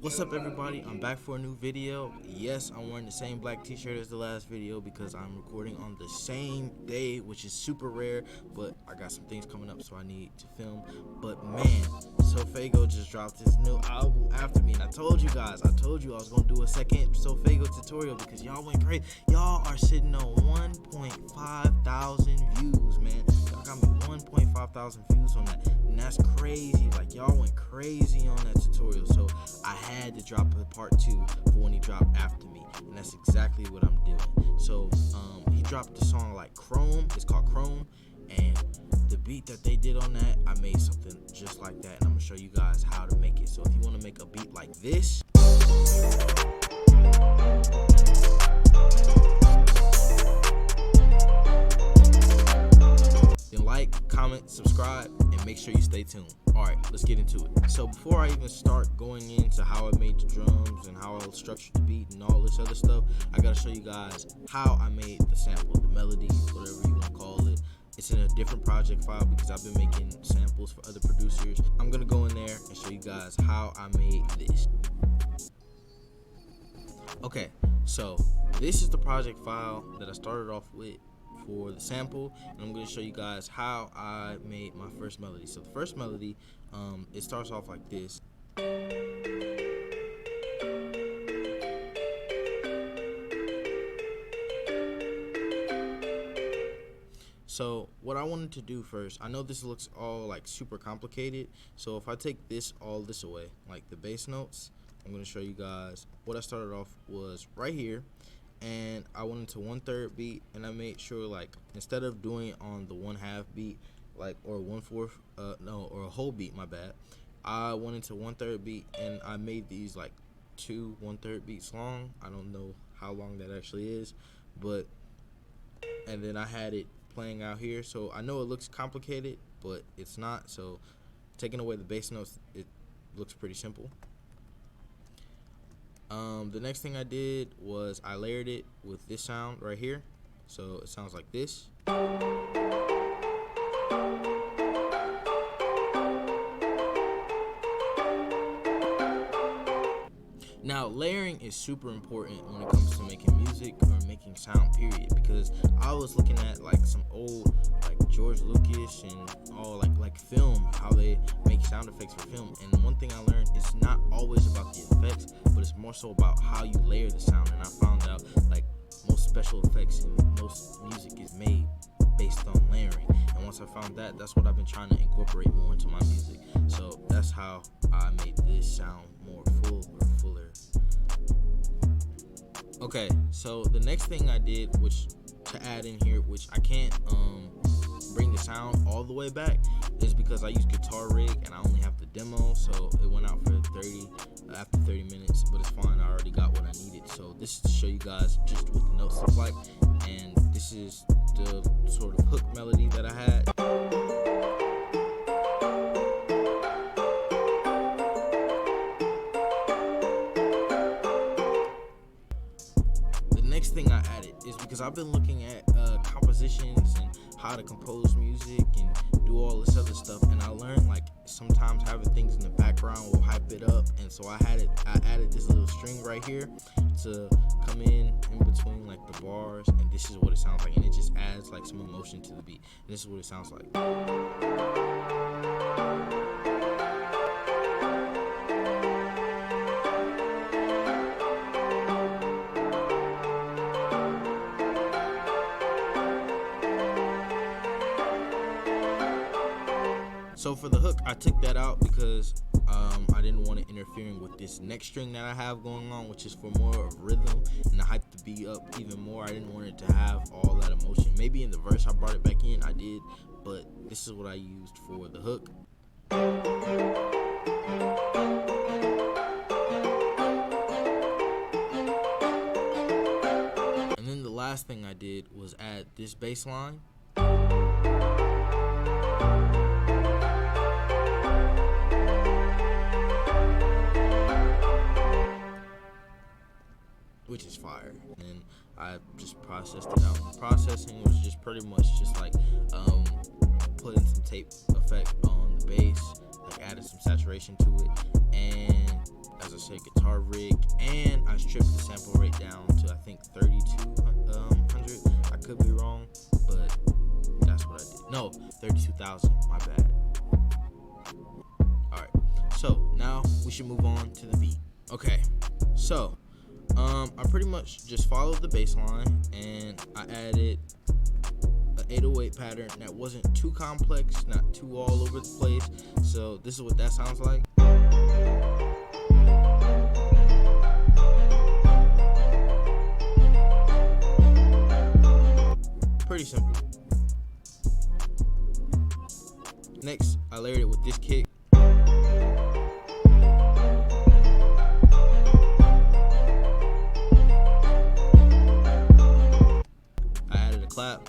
What's up, everybody? I'm back for a new video. Yes, I'm wearing the same black t-shirt as the last video because I'm recording on the same day, which is super rare, but I got some things coming up, so I need to film. But man, Sofaygo just dropped his new album after me, and I told you I was gonna do a second Sofaygo tutorial because y'all went crazy. Y'all are sitting on 1.5 thousand views, man. Y'all got me 1.5 thousand views on that, and that's crazy. Like, y'all went crazy on that tutorial, so I had to drop a part 2 for when he dropped after me, and that's exactly what I'm doing. So he dropped the song like Chrome. It's called Chrome, and the beat that they did on that, I made something just like that, and I'm gonna show you guys how to make it. So if you want to make a beat like this, then like, comment, subscribe, and make sure you stay tuned. Alright, let's get into it. So before I even start going into how I made the drums and how I structured the beat and all this other stuff, I gotta show you guys how I made the sample, the melody, whatever you want to call it. It's in a different project file because I've been making samples for other producers. I'm gonna go in there and show you guys how I made this. Okay, so this is the project file that I started off with for the sample, and I'm going to show you guys how I made my first melody. So the first melody, it starts off like this. So what I wanted to do first, I know this looks all like super complicated, so if I take this away, like the bass notes, I'm going to show you guys what I started off was right here. And I went into 1/3 beat, and I made sure, like, instead of doing it on the 1/2 beat, like, or 1/4, or a whole beat, my bad, I went into 1/3 beat, and I made these like 2 1/3 beats long. I don't know how long that actually is, but, and then I had it playing out here. So I know it looks complicated, but it's not. So taking away the bass notes, it looks pretty simple. The next thing I did was I layered it with this sound right here. So it sounds like this. Now, layering is super important when it comes to making music or making sound, period, because I was looking at like some old, like George Lucas and all like film, how they make sound effects for film. And one thing I learned, it's not always about the effects, but it's more so about how you layer the sound. And I found out like most special effects and most music is made based on layering. And once I found that, that's what I've been trying to incorporate more into my music. So that's how I made this sound more full or fuller. Okay, so the next thing I did, which to add in here, which I can't bring the sound all the way back, is because I use Guitar Rig and I only have the demo, so it went out for after 30 minutes, but it's fine. I already got what I needed. So this is to show you guys just what the notes look like, and this is the sort of hook melody that I had. Next thing I added is because I've been looking at compositions and how to compose music and do all this other stuff, and I learned like sometimes having things in the background will hype it up, and so I added this little string right here to come in between like the bars, and this is what it sounds like, and it just adds like some emotion to the beat, and this is what it sounds like. So for the hook, I took that out because I didn't want it interfering with this next string that I have going on, which is for more of rhythm and to hype the beat up even more. I didn't want it to have all that emotion. Maybe in the verse I brought it back in, I did, but this is what I used for the hook. And then the last thing I did was add this bass line. Which is fire, and I just processed it out. And processing was just pretty much just like putting some tape effect on the bass, like added some saturation to it, and as I said, guitar rig, and I stripped the sample rate down to I think 3200. I could be wrong, but that's what I did. No, 32,000. My bad. All right. So now we should move on to the beat. Okay. So I pretty much just followed the bass line, and I added an 808 pattern that wasn't too complex, not too all over the place. So this is what that sounds like. Pretty simple. Next, I layered it with this kick. Clap.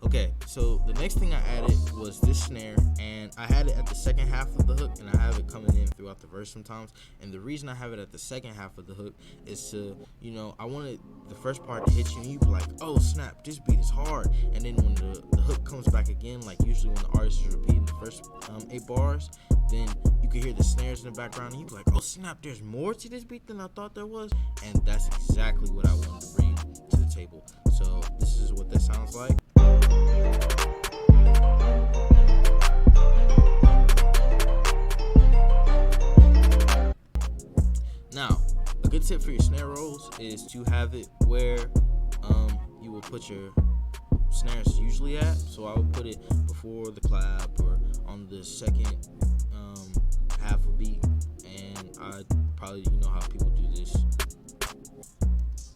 Okay, so the next thing I added was this snare, and I had it at the second half of the hook, and I have it coming in throughout the verse sometimes. And the reason I have it at the second half of the hook is to, you know, I wanted the first part to hit you and you be like, oh snap, this beat is hard. And then when the hook comes back again, like usually when the artist is repeating the first 8 bars, then you can hear the snares in the background and you be like, oh snap, there's more to this beat than I thought there was. And that's exactly what I wanted to bring to the table. So this is what that sounds like. Now, a good tip for your snare rolls is to have it where you will put your snares usually at. So I would put it before the clap or on the second half of beat, and I probably, you know how people do this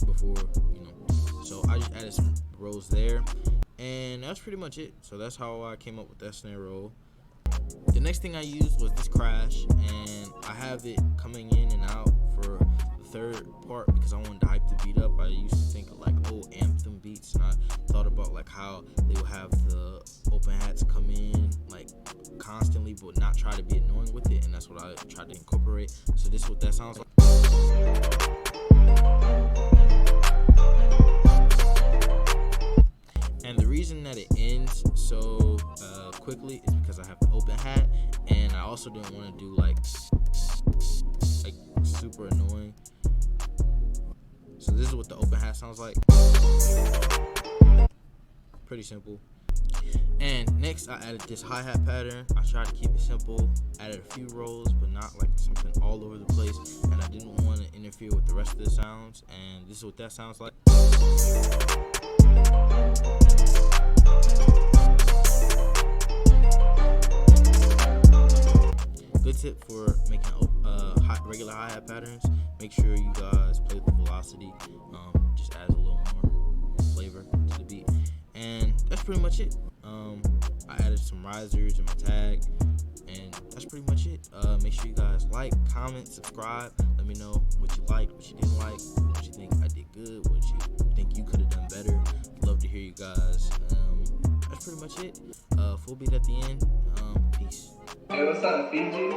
before, you know. So I just added some rolls there, and that's pretty much it. So that's how I came up with that snare roll. The next thing I used was this crash, and I have it coming in and out for the third part because I wanted to hype the beat up. I used to think of like old anthem beats, and I thought about like how they would have the open hats come in like constantly but not try to be annoying with it, and that's what I tried to incorporate. So this is what that sounds like. And the reason that it ends so quickly is because I have the open hat, and I also didn't want to do like super annoying. So this is what the open hat sounds like. Pretty simple. And next I added this hi-hat pattern. I tried to keep it simple, added a few rolls, but not like something all over the place, and I didn't want to interfere with the rest of the sounds, and this is what that sounds like. Good tip for making regular hi-hat patterns, make sure you guys play with the velocity. Just adds a little more flavor to the beat, and that's pretty much it. I added some risers in my tag, and that's pretty much it. Make sure you guys like, comment, subscribe. Let me know what you liked, what you didn't like, what you think I did good, what you think you could have done better. Love to hear you guys. That's pretty much it. Full beat at the end. Peace. Hey, what's up, Fiji?